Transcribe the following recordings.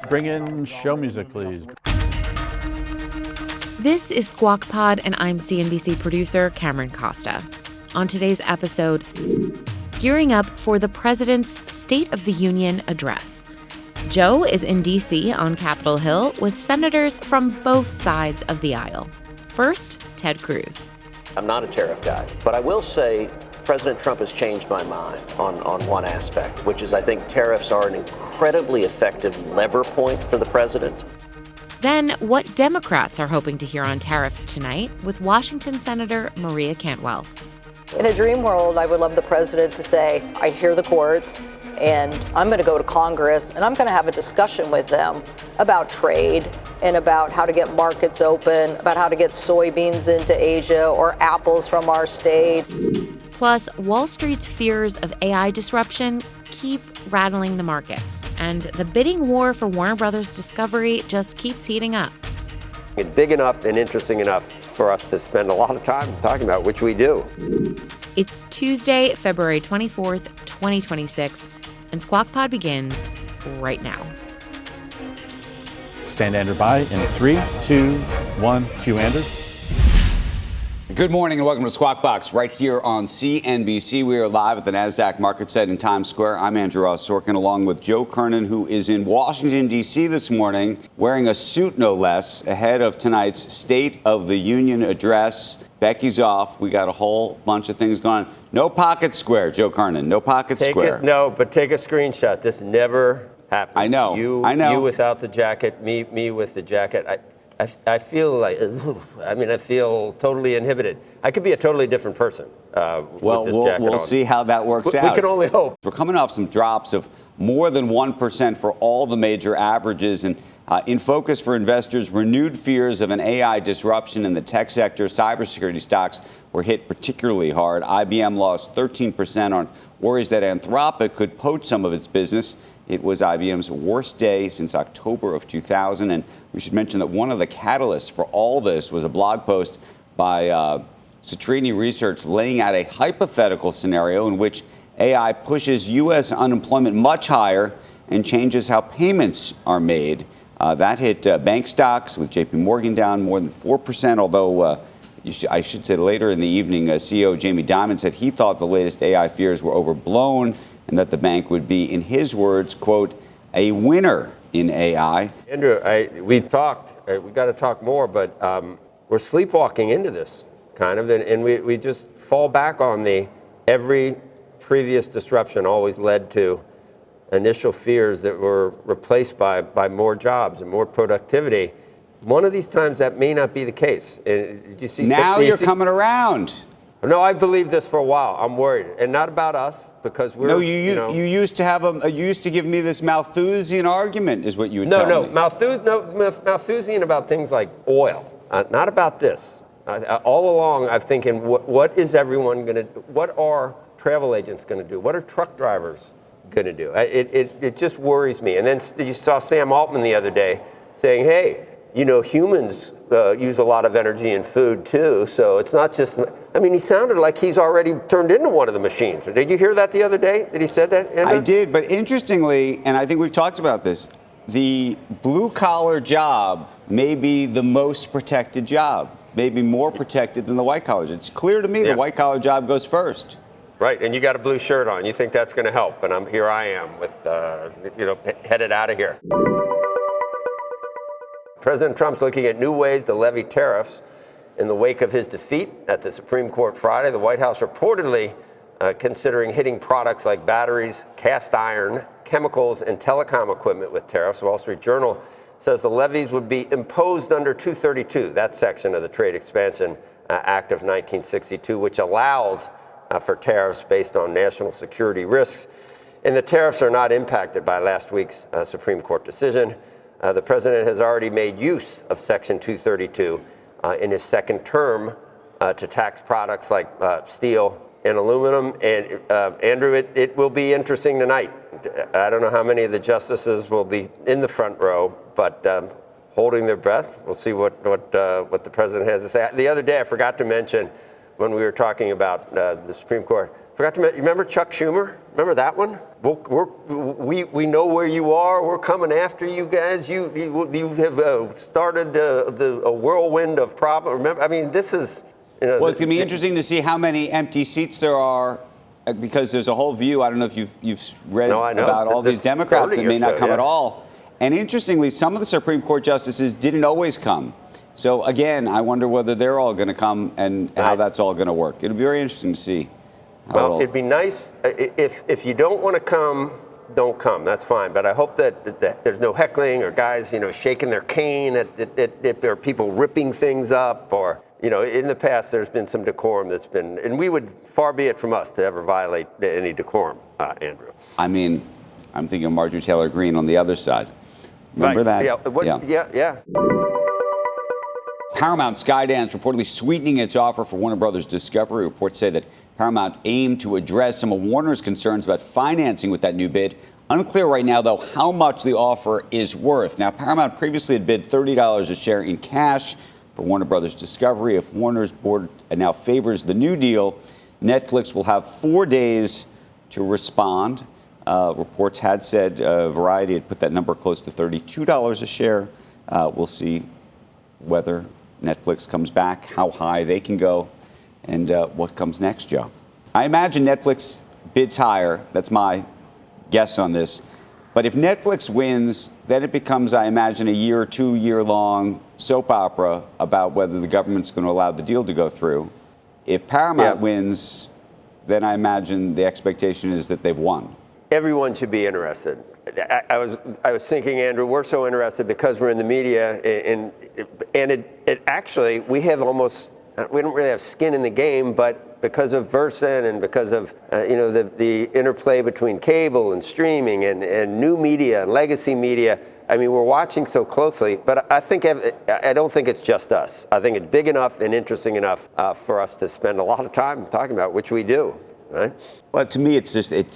Bring in show music, please. This is Squawk Pod, and I'm CNBC producer Cameron Costa. On today's episode, gearing up for the president's State of the Union address. Joe is in D.C. on Capitol Hill with senators from both sides of the aisle. First, Ted Cruz. I'm not a tariff guy, but I will say President Trump has changed my mind on one aspect, which is I think tariffs are an incredibly effective lever point for the president. Then, what Democrats are hoping to hear on tariffs tonight with Washington Senator Maria Cantwell. In a dream world, I would love the president to say, I hear the courts, and I'm going to go to Congress, and I'm going to have a discussion with them about trade and about how to get markets open, about how to get soybeans into Asia or apples from our state. Plus, Wall Street's fears of AI disruption keep rattling the markets, and the bidding war for Warner Brothers Discovery just keeps heating up. It's big enough and interesting enough for us to spend a lot of time talking about, which we do. It's Tuesday, February 24th, 2026, and Squawk Pod begins right now. Stand Andrew by in 3, 2, 1. Cue Andrew. Good morning and welcome to Squawk Box right here on CNBC. We are live at the NASDAQ market set in Times Square. I'm Andrew Sorkin along with Joe Kernen, who is in Washington, D.C. this morning, wearing a suit no less, ahead of tonight's State of the Union address. Becky's off. We got a whole bunch of things going on. No pocket square, Joe Kernen. No pocket square. But take a screenshot. This never happens. I know. You without the jacket, me with the jacket. I feel like, I feel totally inhibited. I could be a totally different person. We'll see how that works out. We can only hope. We're coming off some drops of more than 1% for all the major averages. And in focus for investors, renewed fears of an AI disruption in the tech sector. Cybersecurity stocks were hit particularly hard. IBM lost 13% on worries that Anthropic could poach some of its business. It was IBM's worst day since October of 2000. And we should mention that one of the catalysts for all this was a blog post by Citrini Research laying out a hypothetical scenario in which AI pushes U.S. unemployment much higher and changes how payments are made. That hit bank stocks, with J.P. Morgan down more than 4%, although I should say later in the evening, CEO Jamie Dimon said he thought the latest AI fears were overblown and that the bank would be, in his words, quote, a winner in AI. Andrew, we talked, we got to talk more, but we're sleepwalking into this kind of, and we just fall back on every previous disruption always led to initial fears that were replaced by more jobs and more productivity. One of these times that may not be the case. You're coming around. No, I believe this for a while. I'm worried, and not about us because we're. No, you used to give me this Malthusian argument, is what you would tell me. Malthusian about things like oil, not about this. All along, I'm thinking, what is everyone going to do? What are travel agents going to do? What are truck drivers going to do? It just worries me. And then you saw Sam Altman the other day saying, hey, humans use a lot of energy and food too, so it's not just. He sounded like he's already turned into one of the machines. Did you hear that the other day? Did he say that, Andrew? I did, but interestingly, and I think we've talked about this, the blue-collar job may be the most protected job, maybe more protected than the white-collar. It's clear to me the white-collar job goes first. Right, and you got a blue shirt on. You think that's going to help, and here I am with, headed out of here. President Trump's looking at new ways to levy tariffs. In the wake of his defeat at the Supreme Court Friday, the White House reportedly considering hitting products like batteries, cast iron, chemicals, and telecom equipment with tariffs. Wall Street Journal says the levies would be imposed under 232, that section of the Trade Expansion Act of 1962, which allows for tariffs based on national security risks. And the tariffs are not impacted by last week's Supreme Court decision. The president has already made use of Section 232 in his second term to tax products like steel and aluminum. And Andrew, it will be interesting tonight. I don't know how many of the justices will be in the front row, but holding their breath. We'll see what the president has to say. The other day, I forgot to mention when we were talking about the Supreme Court, forgot to mention, you remember Chuck Schumer? Remember that one? We know where you are. We're coming after you guys. You have started a whirlwind of problems. Remember, I mean, this is. Well, it's going to be interesting to see how many empty seats there are, because there's a whole view. I don't know if you've read about all these Democrats that may not come at all. And interestingly, some of the Supreme Court justices didn't always come. So again, I wonder whether they're all going to come and how that's all going to work. It'll be very interesting to see. Well, it'd be nice if you don't want to come, don't come. That's fine. But I hope that there's no heckling or guys, shaking their cane if there are people ripping things up, or, in the past there's been some decorum that's been, and we would, far be it from us to ever violate any decorum, Andrew. I mean, I'm thinking of Marjorie Taylor Greene on the other side. Remember that? Yeah. Paramount Skydance reportedly sweetening its offer for Warner Brothers Discovery. Reports say that Paramount aimed to address some of Warner's concerns about financing with that new bid. Unclear right now, though, how much the offer is worth. Now, Paramount previously had bid $30 a share in cash for Warner Brothers Discovery. If Warner's board now favors the new deal, Netflix will have 4 days to respond. Reports had said Variety had put that number close to $32 a share. We'll see whether Netflix comes back, how high they can go, and what comes next, Joe. I imagine Netflix bids higher. That's my guess on this. But if Netflix wins, then it becomes, I imagine, a year or 2 year long soap opera about whether the government's going to allow the deal to go through. If Paramount wins, then I imagine the expectation is that they've won. Everyone should be interested. I was thinking, Andrew, we're so interested because we're in the media, and it actually, we don't really have skin in the game, but because of Versant and because of the interplay between cable and streaming and new media and legacy media, I mean, we're watching so closely. But I don't think it's just us. I think it's big enough and interesting enough for us to spend a lot of time talking about, which we do. Right? Well, to me,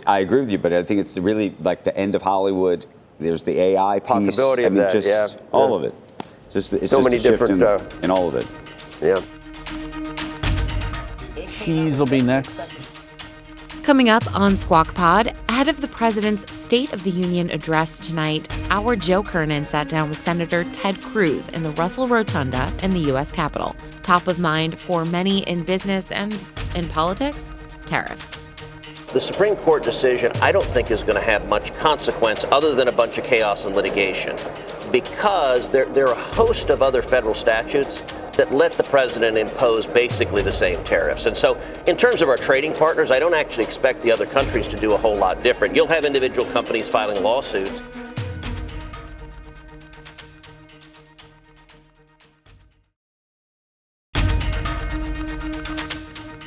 I agree with you, but I think it's really like the end of Hollywood. There's the AI piece. Possibility of that, all of it. It's so just many a shift different in all of it. Yeah. Cheese will be next. Coming up on Squawk Pod, ahead of the president's State of the Union address tonight, our Joe Kernen sat down with Senator Ted Cruz in the Russell Rotunda in the U.S. Capitol. Top of mind for many in business and in politics, tariffs. The Supreme Court decision, I don't think, is going to have much consequence other than a bunch of chaos and litigation, because there are a host of other federal statutes that let the president impose basically the same tariffs. And so in terms of our trading partners, I don't actually expect the other countries to do a whole lot different. You'll have individual companies filing lawsuits.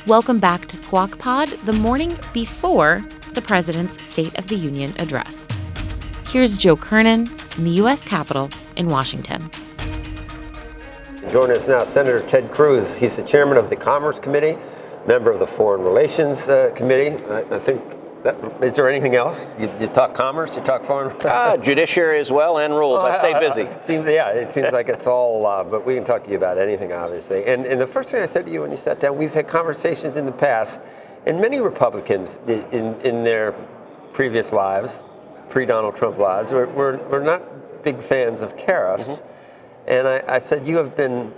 Welcome back to Squawk Pod, the morning before the president's State of the Union address. Here's Joe Kernen in the U.S. Capitol in Washington. Joining us now, Senator Ted Cruz. He's the chairman of the Commerce Committee, member of the Foreign Relations Committee. I think, is there anything else? You talk commerce, you talk foreign? Judiciary as well, and rules. I stay busy. It seems like it's all, but we can talk to you about anything, obviously. And the first thing I said to you when you sat down, we've had conversations in the past, and many Republicans in their previous lives, pre-Donald Trump lives, were not big fans of tariffs. Mm-hmm. And I said, you have been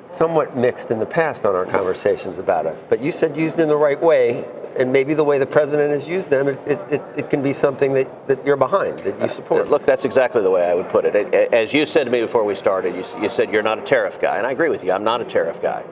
somewhat mixed in the past on our conversations about it. But you said used in the right way, and maybe the way the president has used them, it can be something that you're behind, that you support. Look, that's exactly the way I would put it. As you said to me before we started, you said you're not a tariff guy. And I agree with you. I'm not a tariff guy.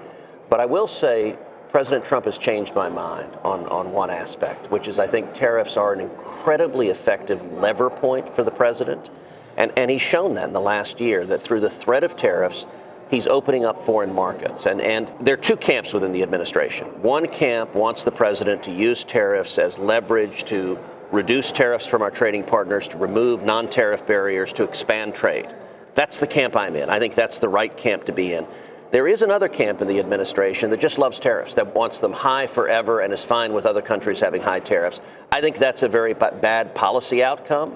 But I will say President Trump has changed my mind on one aspect, which is I think tariffs are an incredibly effective lever point for the president. And he's shown that in the last year, that through the threat of tariffs, he's opening up foreign markets. And there are two camps within the administration. One camp wants the president to use tariffs as leverage to reduce tariffs from our trading partners, to remove non-tariff barriers, to expand trade. That's the camp I'm in. I think that's the right camp to be in. There is another camp in the administration that just loves tariffs, that wants them high forever and is fine with other countries having high tariffs. I think that's a very bad policy outcome.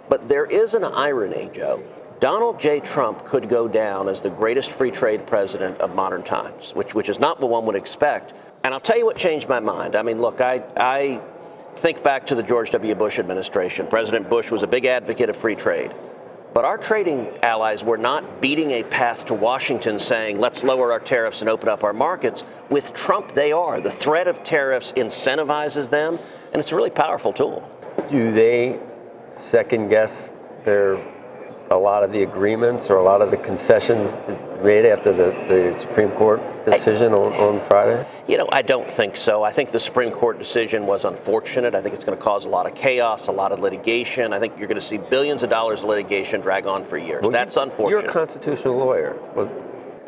But there is an irony, Joe. Donald J. Trump could go down as the greatest free trade president of modern times, which is not what one would expect. And I'll tell you what changed my mind. I mean, look, I think back to the George W. Bush administration. President Bush was a big advocate of free trade. But our trading allies were not beating a path to Washington saying, let's lower our tariffs and open up our markets. With Trump, they are. The threat of tariffs incentivizes them, and it's a really powerful tool. Do they second guess a lot of the agreements or a lot of the concessions made after the Supreme Court decision on Friday? You know, I don't think so. I think the Supreme Court decision was unfortunate. I think it's going to cause a lot of chaos, a lot of litigation. I think you're going to see billions of dollars of litigation drag on for years. Well, that's unfortunate. You're a constitutional lawyer.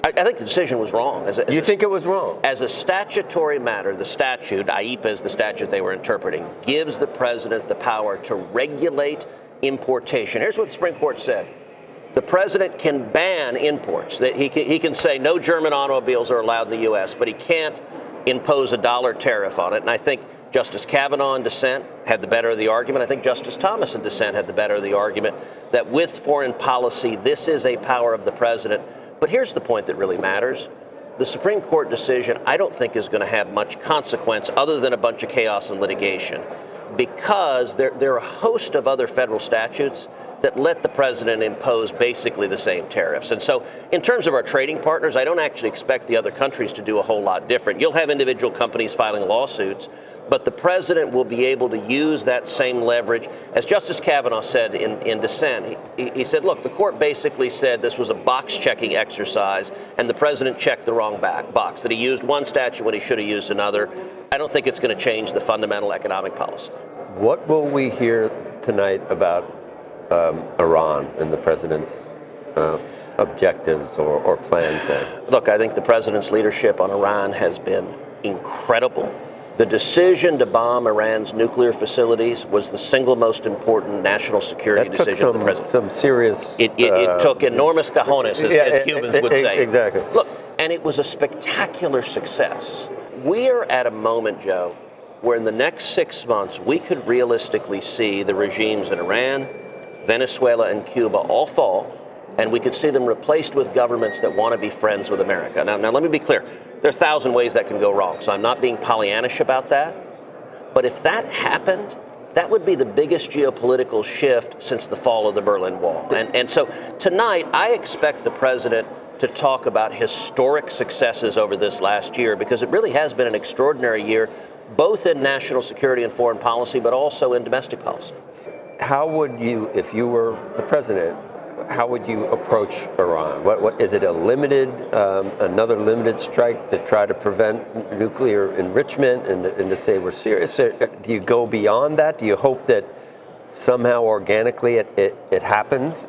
I think the decision was wrong. You think it was wrong? As a statutory matter, the statute, IEPA is the statute they were interpreting, gives the president the power to regulate importation. Here's what the Supreme Court said. The president can ban imports. He can say no German automobiles are allowed in the U.S., but he can't impose a dollar tariff on it. And I think Justice Kavanaugh in dissent had the better of the argument. I think Justice Thomas in dissent had the better of the argument that with foreign policy, this is a power of the president. But here's the point that really matters. The Supreme Court decision, I don't think, is going to have much consequence other than a bunch of chaos and litigation, because there are a host of other federal statutes that let the president impose basically the same tariffs. And so in terms of our trading partners, I don't actually expect the other countries to do a whole lot different. You'll have individual companies filing lawsuits, but the president will be able to use that same leverage. As Justice Kavanaugh said in dissent, he said, look, the court basically said this was a box-checking exercise, and the president checked the wrong box, that he used one statute when he should have used another. I don't think it's going to change the fundamental economic policy. What will we hear tonight about Iran and the president's objectives or plans there? Look, I think the president's leadership on Iran has been incredible. The decision to bomb Iran's nuclear facilities was the single most important national security decision of the president. Some serious... It took enormous cojones, as Cubans would say. Exactly. Look, and it was a spectacular success. We are at a moment, Joe, where in the next 6 months, we could realistically see the regimes in Iran, Venezuela, and Cuba all fall, and we could see them replaced with governments that want to be friends with America. Now let me be clear. There are 1,000 ways that can go wrong, so I'm not being Pollyannish about that. But if that happened, that would be the biggest geopolitical shift since the fall of the Berlin Wall. And so tonight, I expect the president to talk about historic successes over this last year, because it really has been an extraordinary year, both in national security and foreign policy, but also in domestic policy. How would you, if you were the president, how would you approach Iran? What is it, another limited strike to try to prevent nuclear enrichment and to say we're serious? Do you go beyond that? Do you hope that somehow organically it happens?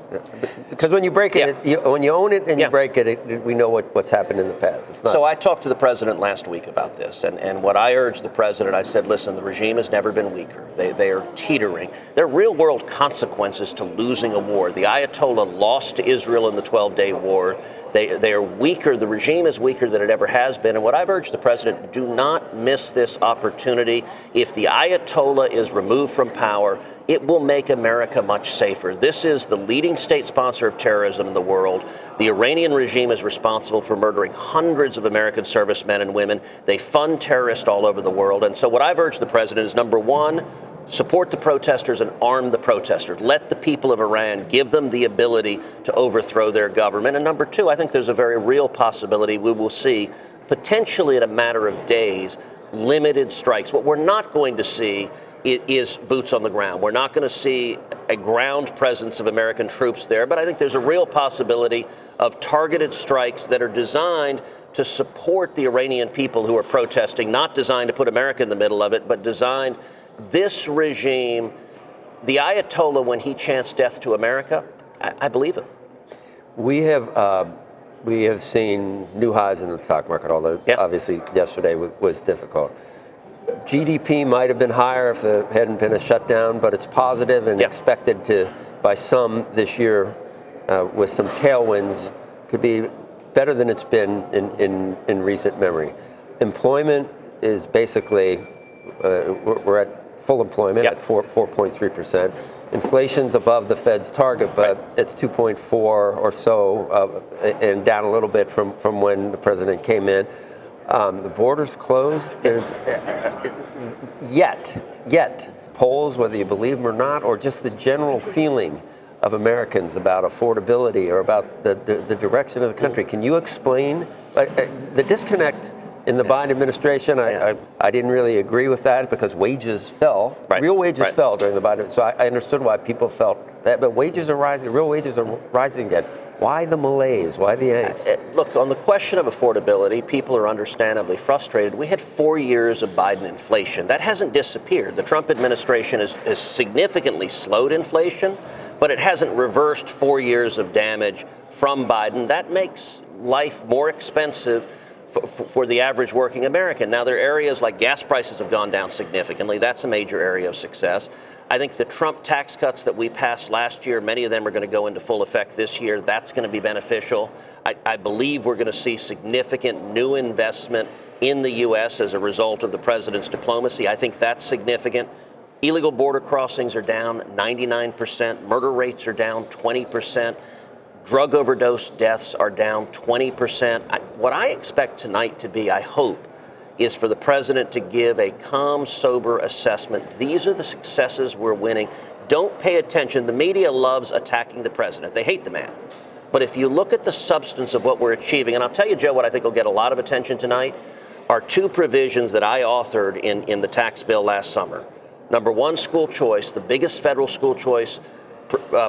Because when you break it, when you own it and you break it, we know what's happened in the past. It's not. So I talked to the president last week about this, and what I urged the president, I said, listen, the regime has never been weaker. They are teetering. There are real-world consequences to losing a war. The Ayatollah lost to Israel in the 12-day war. They are weaker. The regime is weaker than it ever has been. And what I've urged the president, do not miss this opportunity. If the Ayatollah is removed from power, it will make America much safer. This is the leading state sponsor of terrorism in the world. The Iranian regime is responsible for murdering hundreds of American servicemen and women. They fund terrorists all over the world. And so what I've urged the president is, number one, support the protesters and arm the protesters. Let the people of Iran, give them the ability to overthrow their government. And number two, I think there's a very real possibility we will see, potentially in a matter of days, limited strikes. What we're not going to see is boots on the ground. We're not going to see a ground presence of American troops there, but I think there's a real possibility of targeted strikes that are designed to support the Iranian people who are protesting, not designed to put America in the middle of it, but designed. This regime, the Ayatollah, when he chants death to America, I believe him. We have seen new highs in the stock market, although obviously yesterday was difficult. GDP might have been higher if there hadn't been a shutdown, but it's positive and expected to, by some this year, with some tailwinds, could be better than it's been in recent memory. Employment is basically, we're at full employment at 4.3%. Inflation's above the Fed's target, but it's 2.4 or so, and down a little bit from when the president came in. The border's closed. There's yet polls, whether you believe them or not, or just the general feeling of Americans about affordability or about the direction of the country. Can you explain the disconnect in the Biden administration? I didn't really agree with that because wages fell. Right. Real wages Right. fell during the Biden. So I understood why people felt that, but wages are rising. Real wages are rising again. Why the malaise? Why the angst? Look, on the question of affordability, people are understandably frustrated. We had 4 years of Biden inflation. That hasn't disappeared. The Trump administration has significantly slowed inflation, but it hasn't reversed 4 years of damage from Biden. That makes life more expensive for the average working American. Now, there are areas like gas prices have gone down significantly. That's a major area of success. I think the Trump tax cuts that we passed last year, many of them are going to go into full effect this year. That's going to be beneficial. I believe we're going to see significant new investment in the U.S. as a result of the president's diplomacy. I think that's significant. Illegal border crossings are down 99%. Murder rates are down 20%. Drug overdose deaths are down 20%. What I expect tonight to be, I hope, is for the president to give a calm, sober assessment. These are the successes we're winning. Don't pay attention. The media loves attacking the president. They hate the man. But if you look at the substance of what we're achieving, and I'll tell you, Joe, what I think will get a lot of attention tonight are two provisions that I authored in the tax bill last summer. Number one, school choice, the biggest federal school choice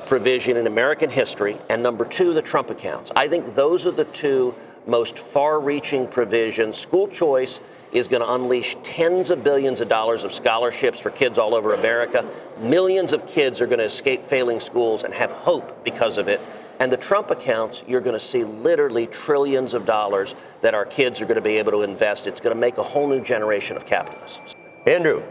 provision in American history. And number two, the Trump accounts. I think those are the two most far-reaching provisions. School choice is going to unleash tens of billions of dollars of scholarships for kids all over America. Millions of kids are going to escape failing schools and have hope because of it. And the Trump accounts, you're going to see literally trillions of dollars that our kids are going to be able to invest. It's going to make a whole new generation of capitalists. Andrew.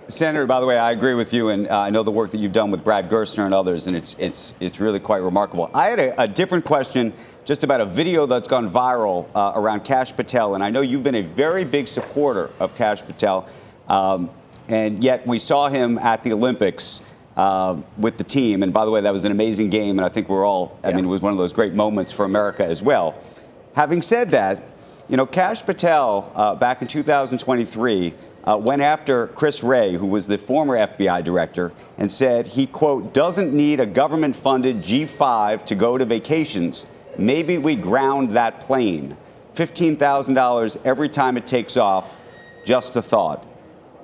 Senator, by the way, I agree with you, and I know the work that you've done with Brad Gerstner and others, and it's really quite remarkable. I had a different question just about a video that's gone viral around Kash Patel, and I know you've been a very big supporter of Kash Patel, and yet we saw him at the Olympics with the team, and by the way, that was an amazing game, and I think we're all, I mean, it was one of those great moments for America as well. Having said that, you know, Kash Patel, back in 2023, went after Chris Wray, who was the former FBI director, and said he, quote, doesn't need a government-funded G5 to go to vacations. Maybe we ground that plane. $15,000 every time it takes off. Just a thought.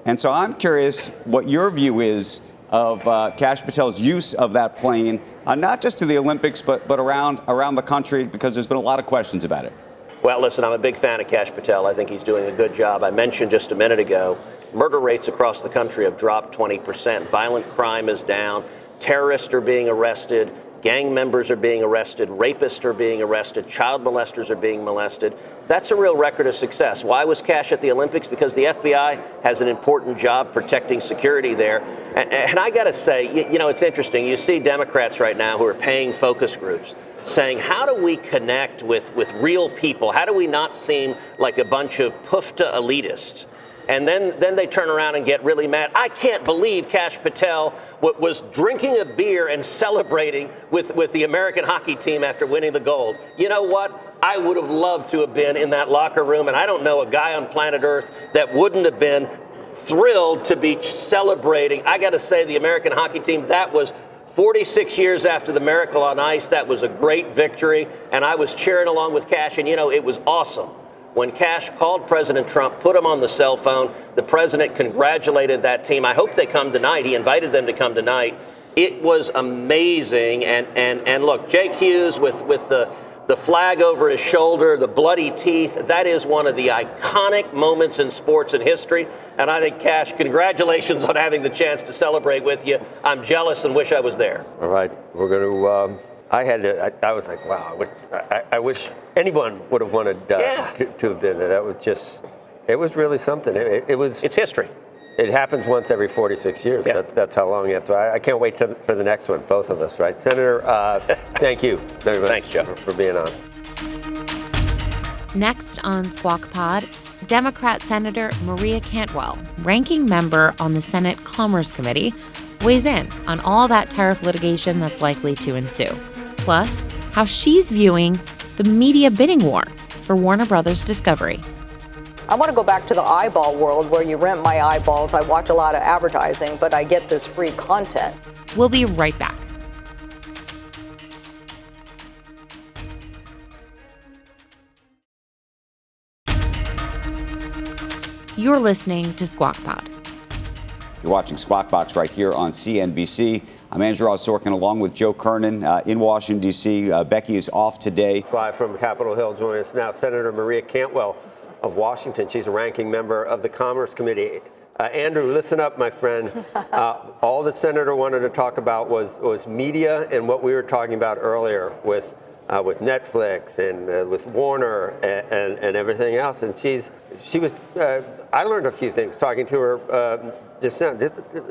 And so I'm curious what your view is of Kash Patel's use of that plane, not just to the Olympics, but around the country, because there's been a lot of questions about it. Well, listen, I'm a big fan of Kash Patel. I think he's doing a good job. I mentioned just a minute ago, murder rates across the country have dropped 20%. Violent crime is down. Terrorists are being arrested. Gang members are being arrested. Rapists are being arrested. Child molesters are being molested. That's a real record of success. Why was Kash at the Olympics? Because the FBI has an important job protecting security there. And I got to say, you know, it's interesting. You see Democrats right now who are paying focus groups, saying, how do we connect with real people? How do we not seem like a bunch of PUFTA elitists? And then they turn around and get really mad. I can't believe Kash Patel was drinking a beer and celebrating with the American hockey team after winning the gold. You know what? I would have loved to have been in that locker room, and I don't know a guy on planet Earth that wouldn't have been thrilled to be celebrating. I got to say, the American hockey team, that was 46 years after the Miracle on Ice. That was a great victory, and I was cheering along with Kash, and, you know, it was awesome. When Kash called President Trump, put him on the cell phone, the president congratulated that team. I hope they come tonight. He invited them to come tonight. It was amazing, and look, Jake Hughes with the flag over his shoulder, the bloody teeth, that is one of the iconic moments in sports and history. And I think, Kash, congratulations on having the chance to celebrate with you. I'm jealous and wish I was there. All right, we're going to. I was like, wow. I wish anyone would have wanted to have been there. That was just. It was really something. It was. It's history. It happens once every 46 years. Yeah. That's how long you have to. I can't wait for the next one, both of us, right? Senator, thank you very much. Thanks, Joe, for being on. Next on Squawk Pod, Democrat Senator Maria Cantwell, ranking member on the Senate Commerce Committee, weighs in on all that tariff litigation that's likely to ensue. Plus, how she's viewing the media bidding war for Warner Brothers Discovery. I want to go back to the eyeball world where you rent my eyeballs. I watch a lot of advertising, but I get this free content. We'll be right back. You're listening to Squawk Pod. You're watching Squawk Box right here on CNBC. I'm Andrew Ross Sorkin along with Joe Kernen in Washington, D.C. Becky is off today. Live from Capitol Hill, joining us now, Senator Maria Cantwell of Washington. She's a ranking member of the Commerce Committee. Andrew, listen up, my friend. All the senator wanted to talk about was media and what we were talking about earlier with Netflix and with Warner and everything else. And she was. I learned a few things talking to her just now.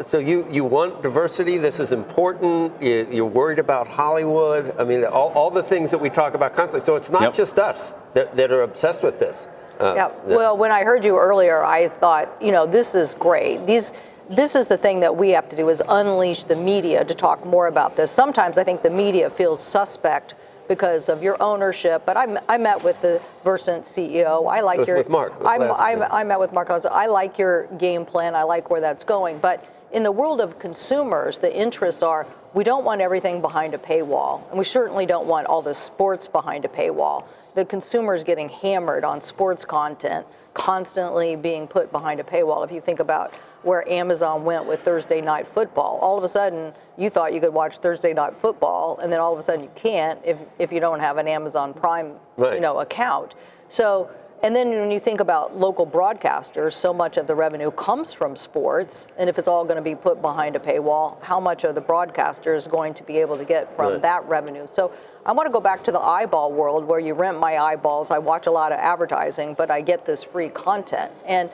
So you want diversity? This is important. You're worried about Hollywood. I mean, all the things that we talk about constantly. So it's not just us that are obsessed with this. Well, when I heard you earlier, I thought, this is great. This is the thing that we have to do, is unleash the media to talk more about this. Sometimes I think the media feels suspect because of your ownership, but I met with the Versant CEO. I like with Mark. I met with Mark. I like your game plan. I like where that's going. But in the world of consumers, the interests are, we don't want everything behind a paywall, and we certainly don't want all the sports behind a paywall. The consumer's getting hammered on sports content, constantly being put behind a paywall. If you think about where Amazon went with Thursday Night Football, all of a sudden you thought you could watch Thursday Night Football, and then all of a sudden you can't if you don't have an Amazon Prime account. So, and then when you think about local broadcasters, so much of the revenue comes from sports, and if it's all going to be put behind a paywall, how much are the broadcasters going to be able to get from that revenue? So I want to go back to the eyeball world where you rent my eyeballs. I watch a lot of advertising, but I get this free content. And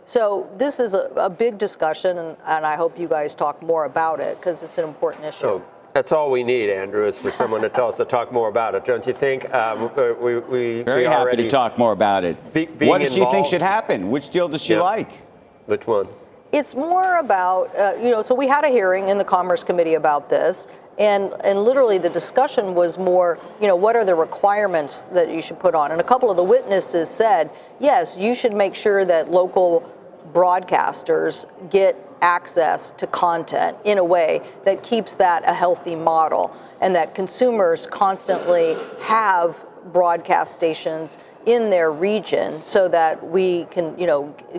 so this is a big discussion, and I hope you guys talk more about it because it's an important issue. So that's all we need, Andrew, is for someone to tell us to talk more about it, don't you think? Very happy to talk more about it. What does she think should happen? Which deal does she like? Which one? It's more about, so we had a hearing in the Commerce Committee about this, and literally the discussion was more, what are the requirements that you should put on? And a couple of the witnesses said, yes, you should make sure that local broadcasters get access to content in a way that keeps that a healthy model, and that consumers constantly have broadcast stations in their region so that we can,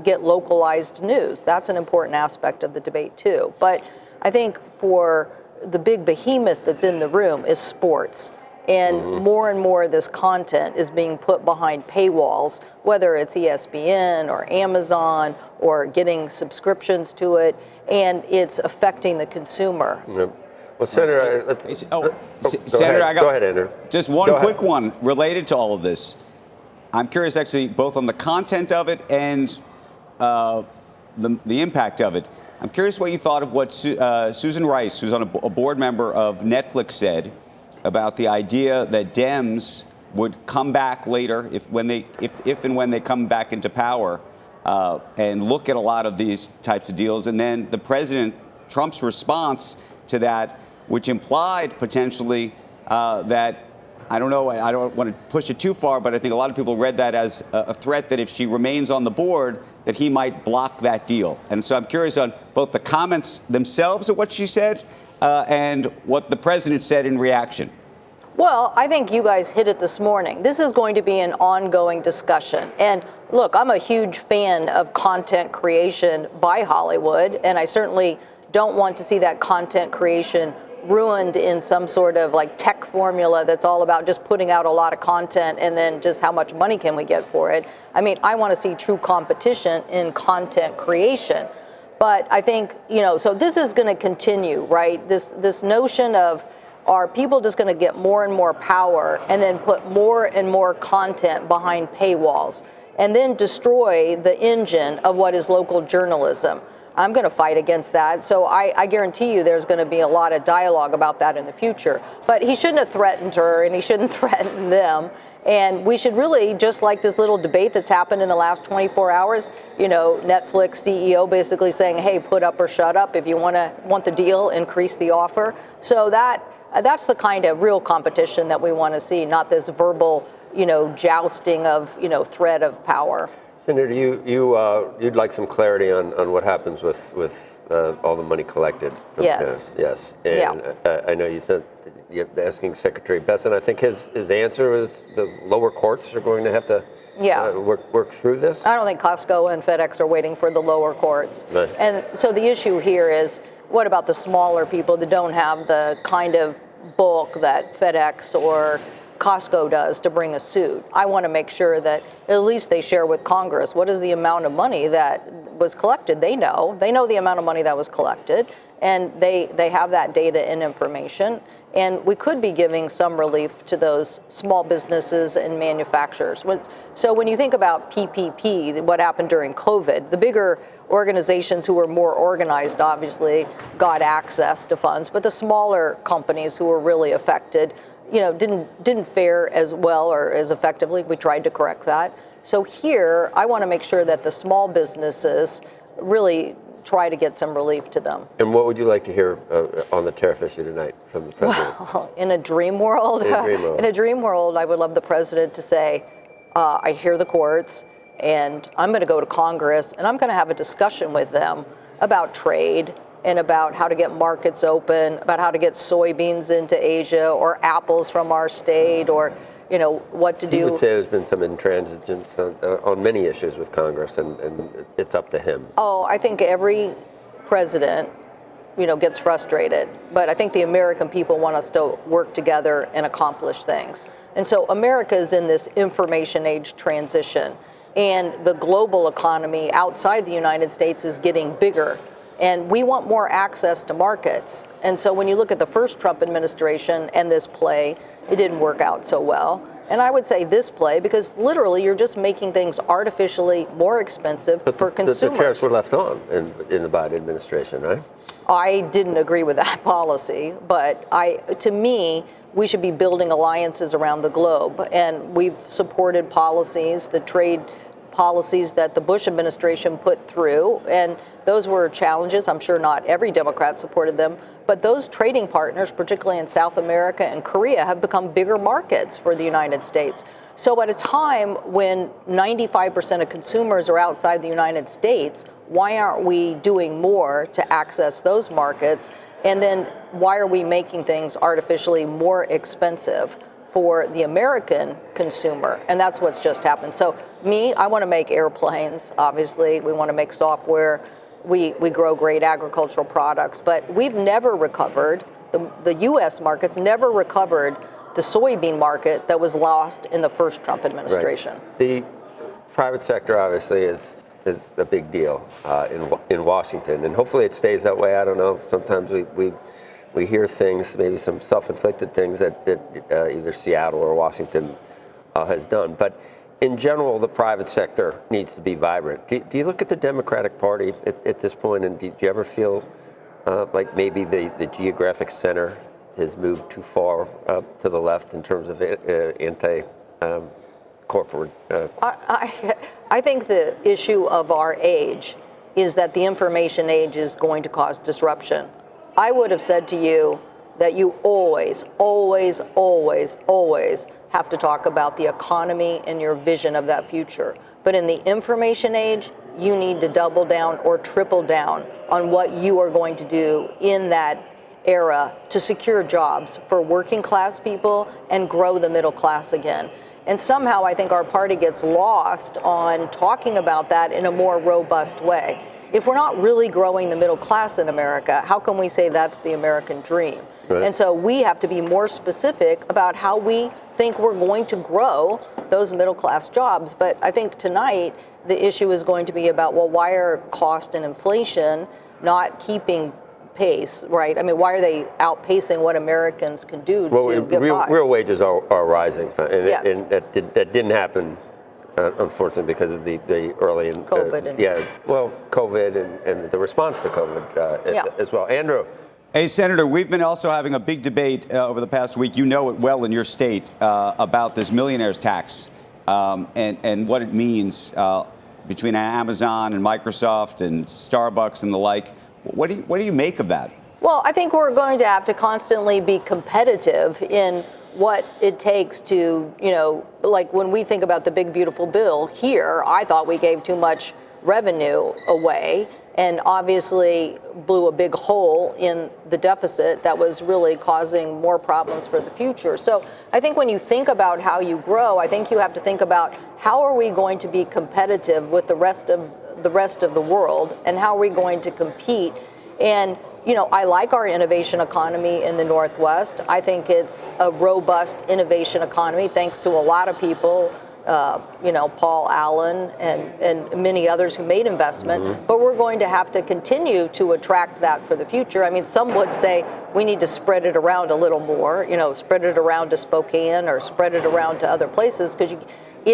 get localized news. That's an important aspect of the debate too. But I think for the big behemoth that's in the room is sports. And more and more of this content is being put behind paywalls, whether it's ESPN or Amazon or getting subscriptions to it, and it's affecting the consumer. Well, Senator, Senator, go ahead, Andrew. Just one quick one related to all of this. I'm curious, actually, both on the content of it and the impact of it. I'm curious what you thought of what Susan Rice, who's a board member of Netflix, said about the idea that Dems would come back later if and when they come back into power and look at a lot of these types of deals. And then the President Trump's response to that, which implied potentially that, I don't know, I don't want to push it too far, but I think a lot of people read that as a threat that if she remains on the board, that he might block that deal. And so I'm curious on both the comments themselves of what she said and what the president said in reaction. Well, I think you guys hit it this morning. This is going to be an ongoing discussion. And look, I'm a huge fan of content creation by Hollywood, and I certainly don't want to see that content creation ruined in some sort of like tech formula that's all about just putting out a lot of content and then just how much money can we get for it. I mean, I want to see true competition in content creation. But I think, so this is going to continue, right? This notion of, are people just going to get more and more power and then put more and more content behind paywalls and then destroy the engine of what is local journalism? I'm going to fight against that. So I guarantee you there's going to be a lot of dialogue about that in the future. But he shouldn't have threatened her, and he shouldn't threaten them. And we should really, just like this little debate that's happened in the last 24 hours, Netflix CEO basically saying, hey, put up or shut up. If you want the deal, increase the offer. So that's the kind of real competition that we want to see, not this verbal, jousting of, threat of power. Senator, you'd like some clarity on what happens with all the money collected from Yes. Yes. And I know you said you're asking Secretary Besson. I think his answer was the lower courts are going to have to work through this. I don't think Costco and FedEx are waiting for the lower courts. Right. And so the issue here is, what about the smaller people that don't have the kind of bulk that FedEx or Costco does to bring a suit? I want to make sure that at least they share with Congress what is the amount of money that was collected. They know the amount of money that was collected, and they have that data and information. And we could be giving some relief to those small businesses and manufacturers. So when you think about PPP, what happened during COVID, the bigger organizations who were more organized obviously got access to funds, but the smaller companies who were really affected, didn't fare as well or as effectively. We tried to correct that. So here, I want to make sure that the small businesses really try to get some relief to them. And what would you like to hear on the tariff issue tonight from the president? Well, in a dream world, I would love the president to say, I hear the courts, and I'm going to go to Congress, and I'm going to have a discussion with them about trade and about how to get markets open, about how to get soybeans into Asia or apples from our state, or what to do. He would say there's been some intransigence on many issues with Congress, and it's up to him. Oh, I think every president, gets frustrated. But I think the American people want us to work together and accomplish things. And so America is in this information age transition, and the global economy outside the United States is getting bigger. And we want more access to markets. And so when you look at the first Trump administration and this play, it didn't work out so well. And I would say this play, because literally you're just making things artificially more expensive for consumers. The tariffs were left on in the Biden administration, right? I didn't agree with that policy, but to me, we should be building alliances around the globe. And we've supported policies, the trade policies that the Bush administration put through, and those were challenges. I'm sure not every Democrat supported them, but those trading partners, particularly in South America and Korea, have become bigger markets for the United States. So at a time when 95% of consumers are outside the United States, why aren't we doing more to access those markets? And then why are we making things artificially more expensive for the American consumer? And that's what's just happened. So I want to make airplanes, obviously. We want to make software. We grow great agricultural products, but we've never recovered, the U.S. market's never recovered the soybean market that was lost in the first Trump administration. Right. The private sector obviously is a big deal in Washington, and hopefully it stays that way. I don't know. Sometimes we hear things, maybe some self-inflicted things that either Seattle or Washington has done. But in general, the private sector needs to be vibrant. Do you look at the Democratic Party at this point, and do you ever feel like maybe the geographic center has moved too far to the left in terms of anti-corporate? I think the issue of our age is that the information age is going to cause disruption. I would have said to you that you always, always, always, always have to talk about the economy and your vision of that future. But in the information age, you need to double down or triple down on what you are going to do in that era to secure jobs for working class people and grow the middle class again. And somehow I think our party gets lost on talking about that in a more robust way. If we're not really growing the middle class in America, how can we say that's the American dream? Right. And so we have to be more specific about how we think we're going to grow those middle class jobs. But I think tonight the issue is going to be about, well, why are cost and inflation not keeping pace, right? I mean, why are they outpacing what Americans can do to get by? Real wages are rising, and, yes. And that didn't happen, unfortunately, because of the early COVID. COVID and the response to COVID as well. Andrew. Hey, Senator, we've been also having a big debate over the past week. You know it well in your state about this millionaire's tax and what it means between Amazon and Microsoft and Starbucks and the like. What do you make of that? Well, I think we're going to have to constantly be competitive in what it takes to, like when we think about the big beautiful bill here, I thought we gave too much revenue away and obviously blew a big hole in the deficit that was really causing more problems for the future. So I think when you think about how you grow, I think you have to think about how are we going to be competitive with the rest of the world, and how are we going to compete. And I like our innovation economy in the Northwest. I think it's a robust innovation economy thanks to a lot of people, Paul Allen and many others who made investment. Mm-hmm. But we're going to have to continue to attract that for the future. I mean, some would say we need to spread it around a little more, spread it around to Spokane or spread it around to other places, because we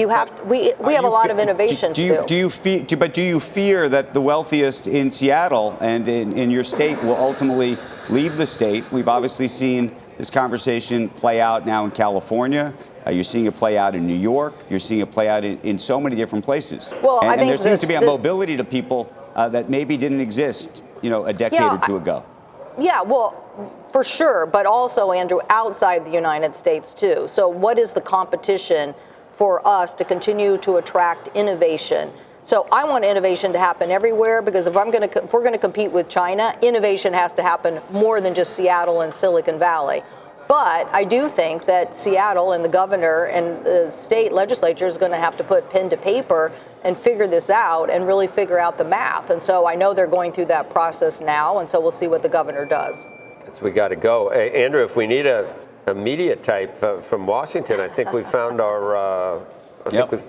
have a lot of innovations too. Do you fear that the wealthiest in Seattle and in your state will ultimately leave the state? We've obviously seen this conversation play out now in California. You're seeing it play out in New York. You're seeing it play out in so many different places. Well, I think there seems to be a mobility to people that maybe didn't exist, a decade or two ago. Yeah, well, for sure, but also, Andrew, outside the United States too. So what is the competition for us to continue to attract innovation? So I want innovation to happen everywhere, because if we're going to compete with China, innovation has to happen more than just Seattle and Silicon Valley. But I do think that Seattle and the governor and the state legislature is going to have to put pen to paper and figure this out and really figure out the math. And so I know they're going through that process now, and so we'll see what the governor does. So we got to go. Hey, Andrew, if we need a media type from Washington, I think we found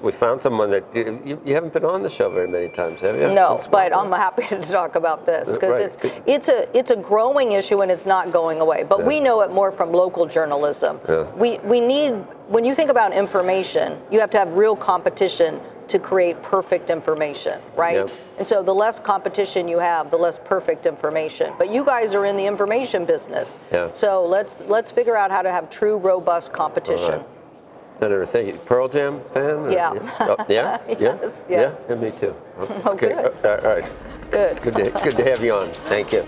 we found someone that you haven't been on the show very many times, have you? No, but I'm happy to talk about this, because it's a growing issue and it's not going away. But we know it more from local journalism. Yeah. We need, when you think about information, you have to have real competition to create perfect information, right? Yep. And so the less competition you have, the less perfect information. But you guys are in the information business. Yeah. So let's figure out how to have true, robust competition. Right. Senator, thank you. Pearl Jam fan? Yeah. Yeah? Yes. Yeah, me too. Okay. Good. All right. Good to have you on. Thank you.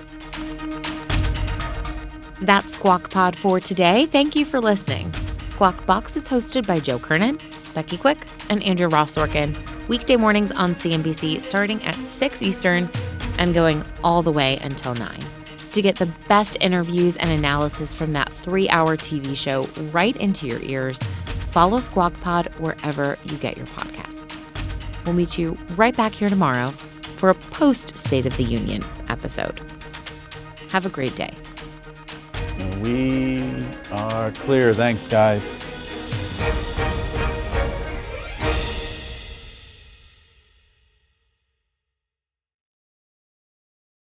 That's Squawk Pod for today. Thank you for listening. Squawk Box is hosted by Joe Kernen, Becky Quick, and Andrew Ross Sorkin. Weekday mornings on CNBC starting at 6 Eastern and going all the way until 9. To get the best interviews and analysis from that 3-hour TV show right into your ears, follow Squawk Pod wherever you get your podcasts. We'll meet you right back here tomorrow for a post-State of the Union episode. Have a great day. We are clear. Thanks, guys.